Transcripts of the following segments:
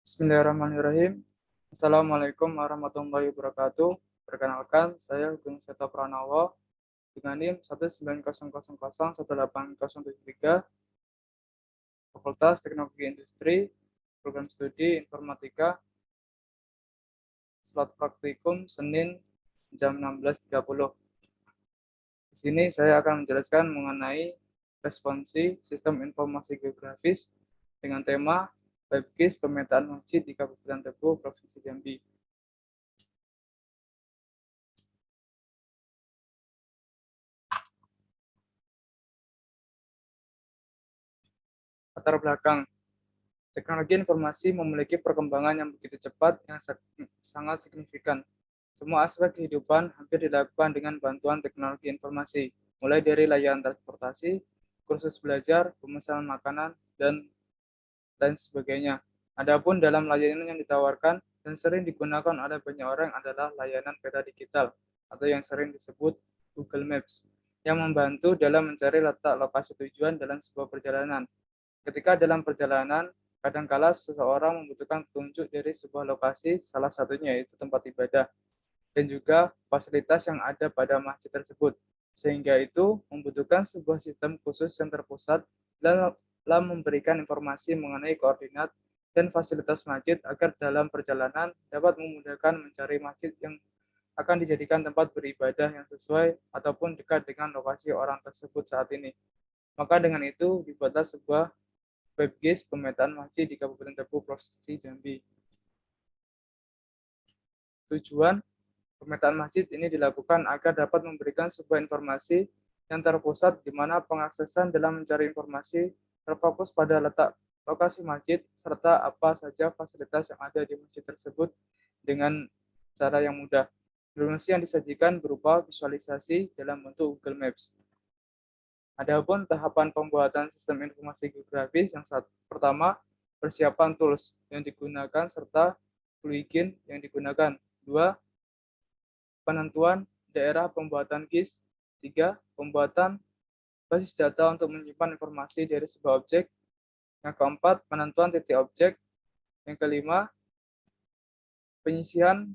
Bismillahirrahmanirrahim. Assalamualaikum warahmatullahi wabarakatuh. Perkenalkan, saya Gung Seto Pranowo dengan NIM 190001873, Fakultas Teknologi Industri, Program Studi Informatika, slot praktikum Senin jam 16.30. Di sini saya akan menjelaskan mengenai responsi sistem informasi geografis dengan tema WebGIS pemetaan masjid di Kabupaten Tebo, Provinsi Jambi. Latar belakang. Teknologi informasi memiliki perkembangan yang begitu cepat yang sangat signifikan. Semua aspek kehidupan hampir dilakukan dengan bantuan teknologi informasi, mulai dari layanan transportasi, kursus belajar, pemesanan makanan, dan lain sebagainya. Adapun dalam layanan yang ditawarkan dan sering digunakan oleh banyak orang adalah layanan peta digital atau yang sering disebut Google Maps, yang membantu dalam mencari letak lokasi tujuan dalam sebuah perjalanan. Ketika dalam perjalanan, kadangkala seseorang membutuhkan petunjuk dari sebuah lokasi, salah satunya yaitu tempat ibadah, dan juga fasilitas yang ada pada masjid tersebut. Sehingga itu membutuhkan sebuah sistem khusus yang terpusat dalam memberikan informasi mengenai koordinat dan fasilitas masjid agar dalam perjalanan dapat memudahkan mencari masjid yang akan dijadikan tempat beribadah yang sesuai ataupun dekat dengan lokasi orang tersebut saat ini. Maka dengan itu dibuatlah sebuah WebGIS pemetaan masjid di Kabupaten Tebo, Provinsi Jambi. Tujuan pemetaan masjid ini dilakukan agar dapat memberikan sebuah informasi yang terpusat di mana pengaksesan dalam mencari informasi terfokus pada letak lokasi masjid serta apa saja fasilitas yang ada di masjid tersebut dengan cara yang mudah. Informasi yang disajikan berupa visualisasi dalam bentuk Google Maps. Adapun tahapan pembuatan sistem informasi geografis yang pertama, persiapan tools yang digunakan serta plugin yang digunakan. Dua, penentuan daerah pembuatan GIS. Tiga, pembuatan basis data untuk menyimpan informasi dari sebuah objek. Yang keempat, penentuan titik objek. Yang kelima, penyisipan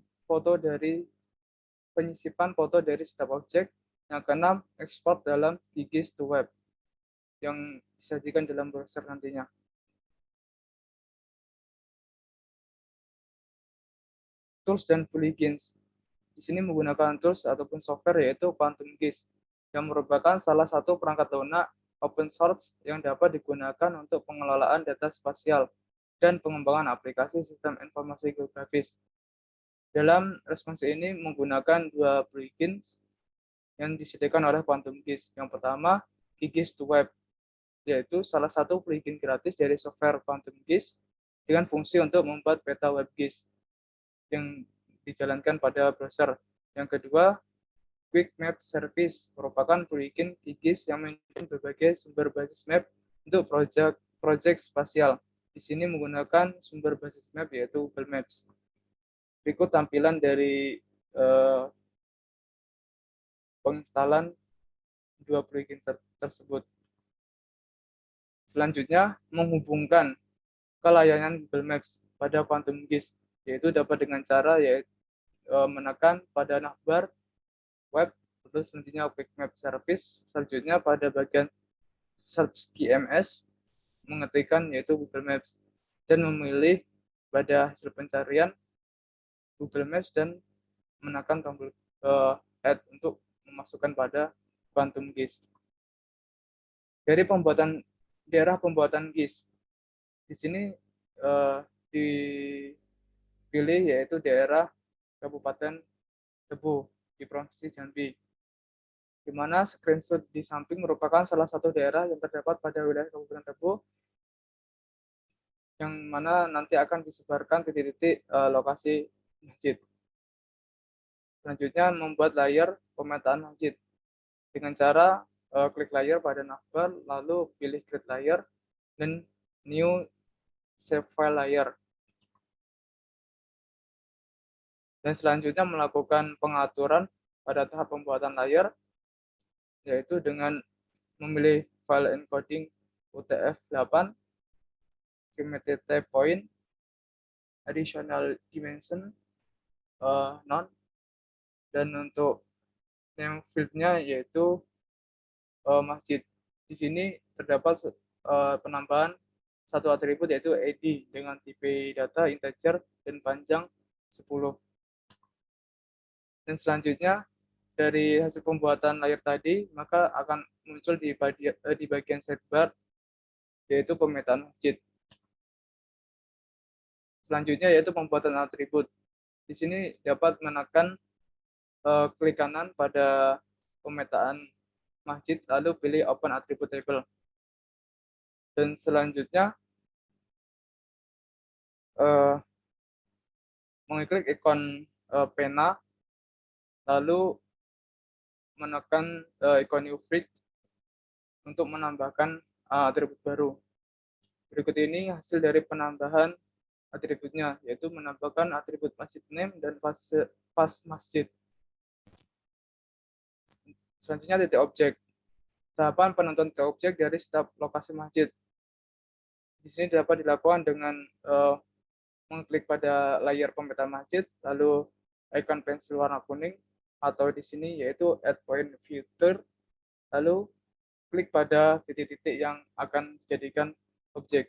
foto dari setiap objek. Yang keenam, ekspor dalam GIS to web yang disajikan dalam browser nantinya. Tools dan plugins. Di sini menggunakan tools ataupun software yaitu Quantum GIS, yang merupakan salah satu perangkat lunak open source yang dapat digunakan untuk pengelolaan data spasial dan pengembangan aplikasi sistem informasi geografis. Dalam responsi ini menggunakan dua plugins yang disediakan oleh Quantum GIS. Yang pertama, GIS to Web, yaitu salah satu plugin gratis dari software Quantum GIS dengan fungsi untuk membuat peta web GIS yang dijalankan pada browser. Yang kedua, Quick Map Service merupakan plugin GIS yang menyediakan berbagai sumber basis map untuk proyek spasial. Di sini menggunakan sumber basis map yaitu Google Maps. Berikut tampilan dari penginstalan dua plugin tersebut. Selanjutnya, menghubungkan ke layanan Google Maps pada Quantum GIS, yaitu dapat dengan cara menekan pada navbar web, terus selanjutnya Quick Map Service, selanjutnya pada bagian search QMS mengetikkan yaitu Google Maps dan memilih pada hasil pencarian Google Maps dan menekan tombol add untuk memasukkan pada Quantum GIS. Dari daerah pembuatan GIS, di sini dipilih yaitu daerah Kabupaten Tebo di Provinsi Jambi, di mana screenshot di samping merupakan salah satu daerah yang terdapat pada wilayah Kabupaten Tebo, yang mana nanti akan disebarkan titik-titik lokasi masjid. Selanjutnya, membuat layar pemetaan masjid dengan cara klik layar pada navbar, lalu pilih create layer dan new save file layer. Dan selanjutnya melakukan pengaturan pada tahap pembuatan layar, yaitu dengan memilih file encoding UTF-8, geometry type point, additional dimension none, dan untuk name field-nya yaitu masjid. Di sini terdapat penambahan satu atribut yaitu ID dengan tipe data integer dan panjang 10. Dan selanjutnya dari hasil pembuatan layar tadi maka akan muncul di bagian sidebar yaitu pemetaan masjid. Selanjutnya yaitu pembuatan atribut. Di sini dapat menekan klik kanan pada pemetaan masjid lalu pilih open attribute table. Dan selanjutnya mengklik ikon pena lalu menekan ikon new field untuk menambahkan atribut baru. Berikut ini hasil dari penambahan atributnya, yaitu menambahkan atribut masjid name dan fast masjid. Selanjutnya titik objek. Tahapan penonton titik objek dari setiap lokasi masjid. Di sini dapat dilakukan dengan mengklik pada layar pemetaan masjid, lalu ikon pensil warna kuning, atau di sini yaitu add point filter, lalu klik pada titik-titik yang akan dijadikan objek.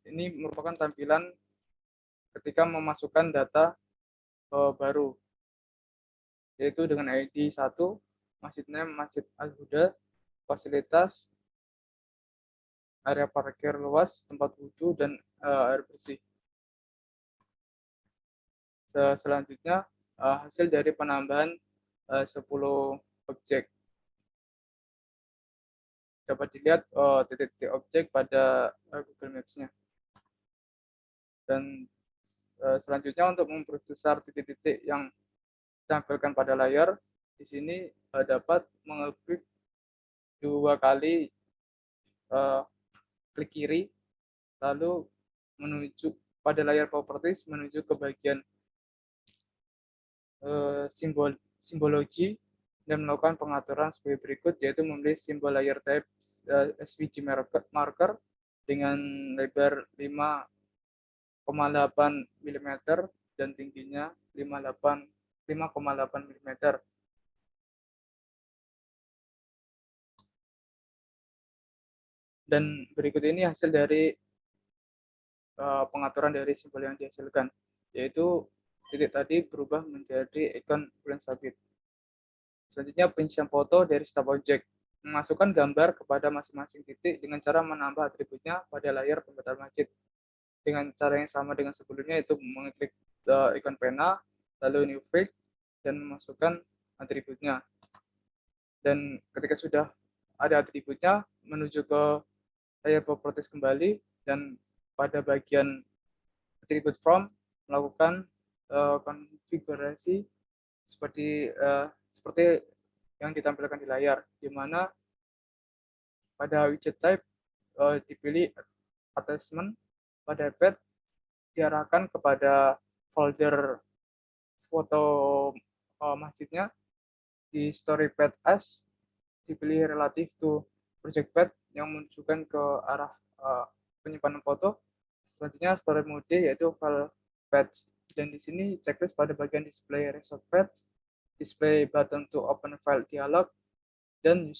Ini merupakan tampilan ketika memasukkan data baru, yaitu dengan ID 1, masjid name Masjid Al-Huda, fasilitas, area parkir luas, tempat wudhu, dan air bersih. Selanjutnya, hasil dari penambahan 10 objek. Dapat dilihat titik-titik objek pada Google Maps-nya. Dan selanjutnya untuk memperbesar titik-titik yang ditampilkan pada layar, di sini dapat mengeklik 2 kali klik kiri, lalu menuju pada layar properties menuju ke bagian simbologi dan melakukan pengaturan sebagai berikut, yaitu memilih simbol layer type SVG marker dengan lebar 5,8 mm dan tingginya 5,8 mm. Dan berikut ini hasil dari pengaturan dari simbol yang dihasilkan, yaitu titik tadi berubah menjadi ikon bulan sabit. Selanjutnya penyisian foto dari setiap objek. Memasukkan gambar kepada masing-masing titik dengan cara menambah atributnya pada layar pemetaan masjid. Dengan cara yang sama dengan sebelumnya, yaitu mengklik ikon pena, lalu new field, dan memasukkan atributnya. Dan ketika sudah ada atributnya, menuju ke layar properties kembali, dan pada bagian atribut from melakukan konfigurasi seperti yang ditampilkan di layar, di mana pada widget type dipilih attachment, pada path diarahkan kepada folder foto masjidnya, di story path as dipilih relative to project path yang menunjukkan ke arah penyimpanan foto. Selanjutnya story mode yaitu file path, dan di sini checklist pada bagian display result path, display button to open file dialog, dan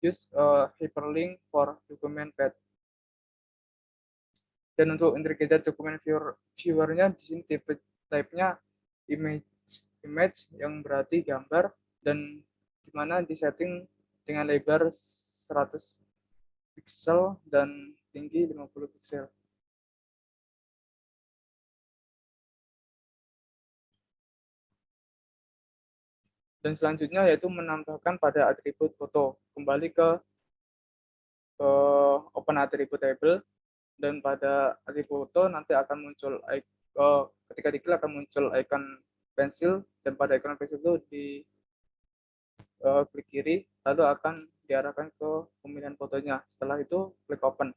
use hyperlink for document path. Dan untuk integrated document viewer-nya di sini type-nya image yang berarti gambar, dan di mana disetting dengan lebar 100 pixel dan tinggi 50 pixel. Dan selanjutnya yaitu menambahkan pada atribut foto. Kembali ke open attribute table, dan pada atribut foto nanti akan muncul ketika diklik akan muncul icon pensil, dan pada icon pensil itu di klik kiri lalu akan diarahkan ke pemilihan fotonya. Setelah itu klik open.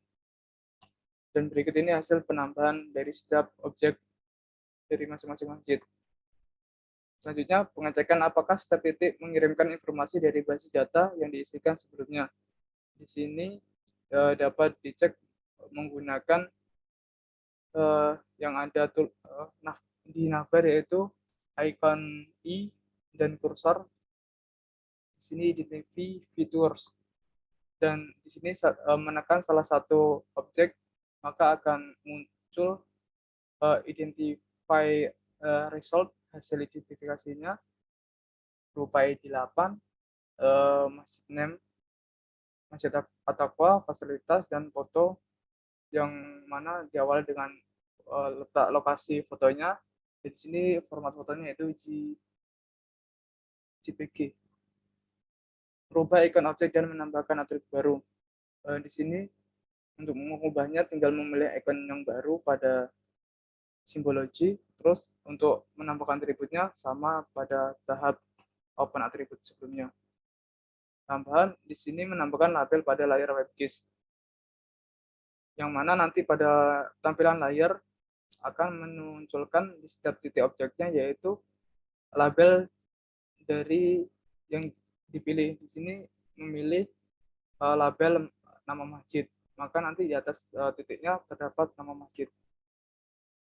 Dan berikut ini hasil penambahan dari setiap objek dari masing-masing masjid. Selanjutnya, pengecekan apakah setiap titik mengirimkan informasi dari basis data yang diisikan sebelumnya. Di sini dapat dicek menggunakan yang ada di navbar yaitu icon i dan kursor. Di sini identify features, dan di sini menekan salah satu objek maka akan muncul identify result, hasil identifikasinya berupa ID 8, masjid name, masjid at-taqwa, fasilitas, dan foto yang mana diawali dengan letak lokasi fotonya. Di sini format fotonya yaitu JPG. Merubah ikon objek dan menambahkan atribut baru. Di sini untuk mengubahnya tinggal memilih ikon yang baru pada simbologi, terus untuk menambahkan atributnya sama pada tahap open atribut sebelumnya. Tambahan di sini menambahkan label pada layar WebGIS, yang mana nanti pada tampilan layar akan memunculkan di setiap titik objeknya yaitu label dari yang dipilih. Di sini memilih label nama masjid, maka nanti di atas titiknya terdapat nama masjid.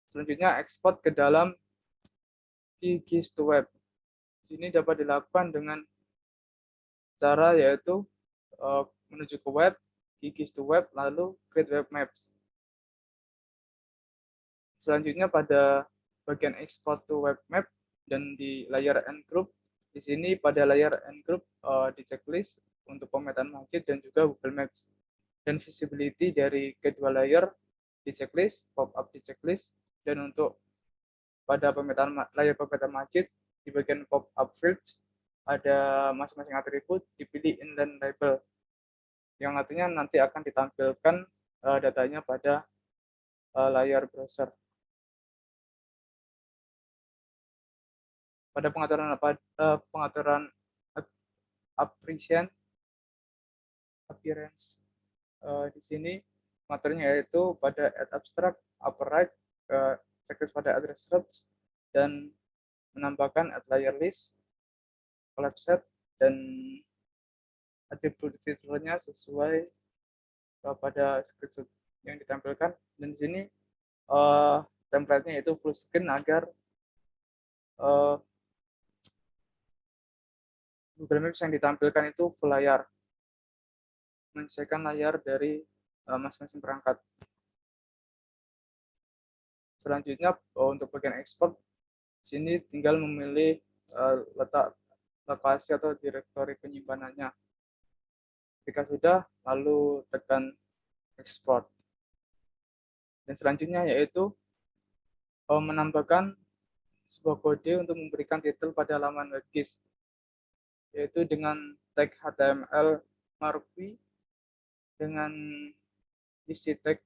Selanjutnya ekspor ke dalam QGIS to Web. Di sini dapat dilakukan dengan cara yaitu menuju ke web, QGIS to Web, lalu create web maps. Selanjutnya pada bagian export to web map dan di layar end group. Di sini pada layar end group di checklist untuk pemetaan masjid dan juga Google Maps. Dan visibility dari kedua layer di checklist, pop-up di checklist, dan untuk pada layar pemetaan masjid di bagian pop-up fields ada masing-masing atribut dipilih inline label, yang artinya nanti akan ditampilkan datanya pada layar browser. Pada pengaturan appearance di sini materinya yaitu pada add abstract, upper right, checklist pada address search, dan menambahkan add layer list, collapse set, dan atribut fiturnya sesuai pada screenshot yang ditampilkan. Dan di sini template-nya yaitu full screen agar Google Maps yang ditampilkan itu full layar, menyesuaikan layar dari masing-masing perangkat. Selanjutnya untuk bagian ekspor, sini tinggal memilih letak lokasi atau direktori penyimpanannya. Jika sudah, lalu tekan ekspor. Dan selanjutnya yaitu menambahkan sebuah kode untuk memberikan titel pada halaman WebGIS, yaitu dengan tag HTML Marui dengan isi tag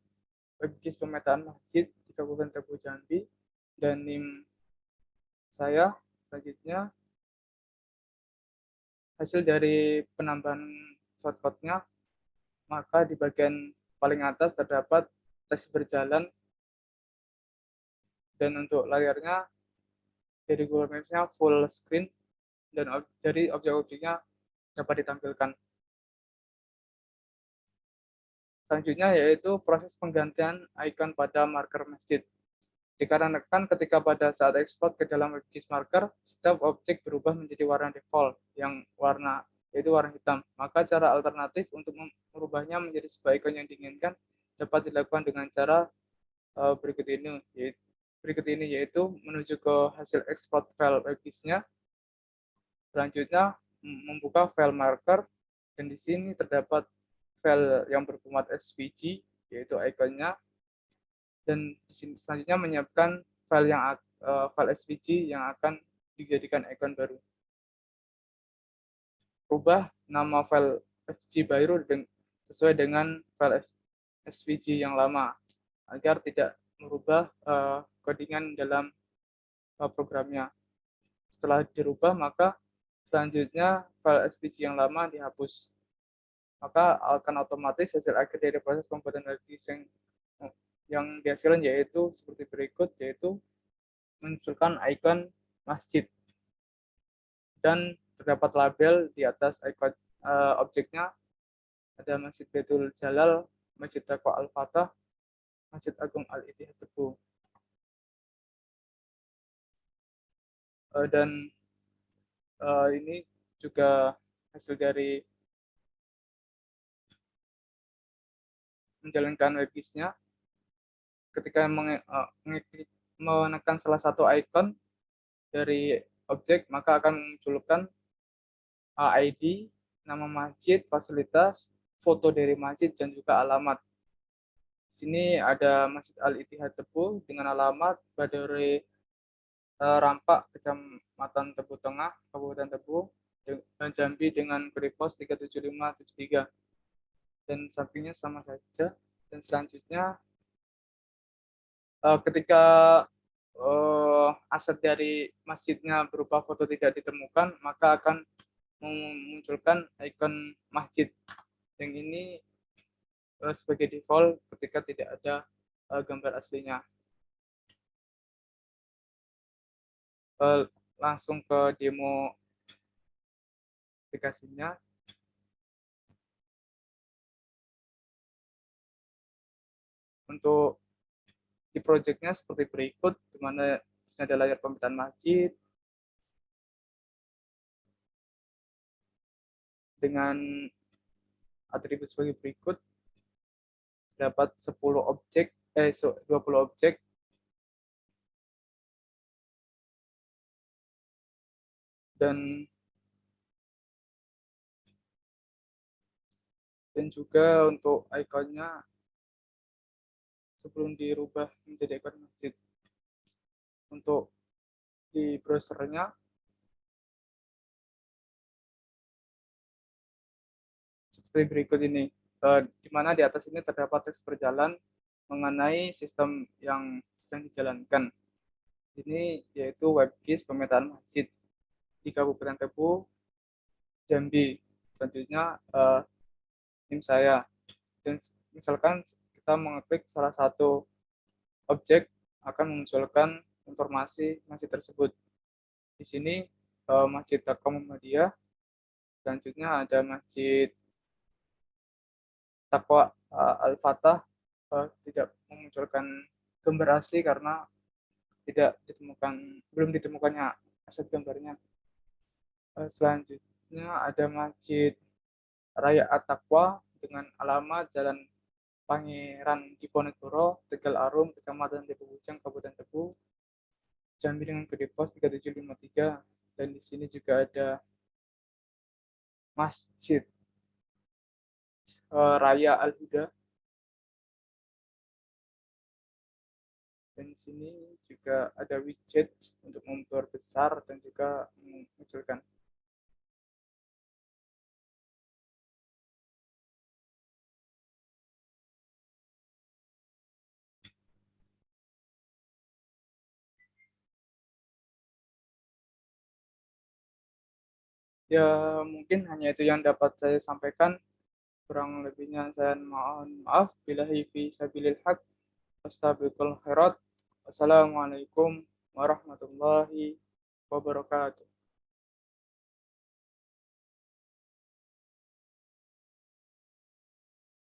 WebGIS pemetaan masjid di Kabupaten Tebu Jambi dan NIM saya. Selanjutnya hasil dari penambahan shortcut-nya, maka di bagian paling atas terdapat tes berjalan, dan untuk layarnya dari Google Maps-nya full screen dan dari objek-objeknya dapat ditampilkan. Selanjutnya yaitu proses penggantian icon pada marker masjid. Dikarenakan ketika pada saat ekspor ke dalam WebGIS marker, setiap objek berubah menjadi warna default yang yaitu warna hitam. Maka cara alternatif untuk merubahnya menjadi sebuah icon yang diinginkan dapat dilakukan dengan cara berikut ini, yaitu menuju ke hasil ekspor file WebGIS-nya. Selanjutnya membuka file marker, dan di sini terdapat file yang berformat SVG yaitu ikonnya, dan di sini selanjutnya menyiapkan file SVG yang akan dijadikan ikon baru. Rubah nama file SVG baru sesuai dengan file SVG yang lama agar tidak merubah codingan dalam programnya. Setelah dirubah, maka selanjutnya file SVG yang lama dihapus. Maka akan otomatis hasil akhir dari proses pembuatan WebGIS yang dihasilkan yaitu seperti berikut, yaitu munculkan ikon masjid dan terdapat label di atas ikon objeknya, ada Masjid Baitul Jalal, Masjid Taqwa Al-Fatah, Masjid Agung Al-Ittihad Tebu. Dan ini juga hasil dari menjalankan WebGIS-nya. Ketika menekan salah satu icon dari objek, maka akan memunculkan ID, nama masjid, fasilitas, foto dari masjid, dan juga alamat. Di sini ada Masjid Al-Ittihad Tebu dengan alamat Badore Rampak, Kecamatan Tebu Tengah, Kabupaten Tebu, Jambi dengan kode pos 37573. Dan sampingnya sama saja. Dan selanjutnya ketika aset dari masjidnya berupa foto tidak ditemukan, maka akan memunculkan ikon masjid. Yang ini sebagai default ketika tidak ada gambar aslinya. Langsung ke demo aplikasinya. Untuk di projectnya seperti berikut, di mana ada layar pemetaan masjid dengan atribut sebagai berikut. Dapat 10 objek, 20 objek. Dan juga untuk ikonnya sebelum dirubah menjadi ikon masjid. Untuk di browsernya seperti berikut ini, di mana di atas ini terdapat teks berjalan mengenai sistem yang sedang dijalankan. Ini yaitu WebGIS pemetaan masjid di Kabupaten Tebu, Jambi. Selanjutnya tim saya. Dan misalkan kita mengeklik salah satu objek, akan memunculkan informasi masjid tersebut. Di sini Masjid Taqwa Muhammadiyah. Selanjutnya ada Masjid Taqwa Al-Fatah, tidak memunculkan gambar asli karena belum ditemukannya aset gambarnya. Selanjutnya ada Masjid Raya At-Taqwa dengan alamat Jalan Pangeran Diponegoro, Tegal Arum, Kecamatan Tebu Bujang, Kabupaten Tebu, Jambi dengan kode pos 3753. Dan di sini juga ada Masjid Raya Al-Huda. Dan di sini juga ada widget untuk memperbesar dan juga memunculkan. Ya, mungkin hanya itu yang dapat saya sampaikan. Kurang lebihnya saya mohon maaf. Billahi fi sabilil haq. Astagfirul khairat. Wassalamualaikum warahmatullahi wabarakatuh.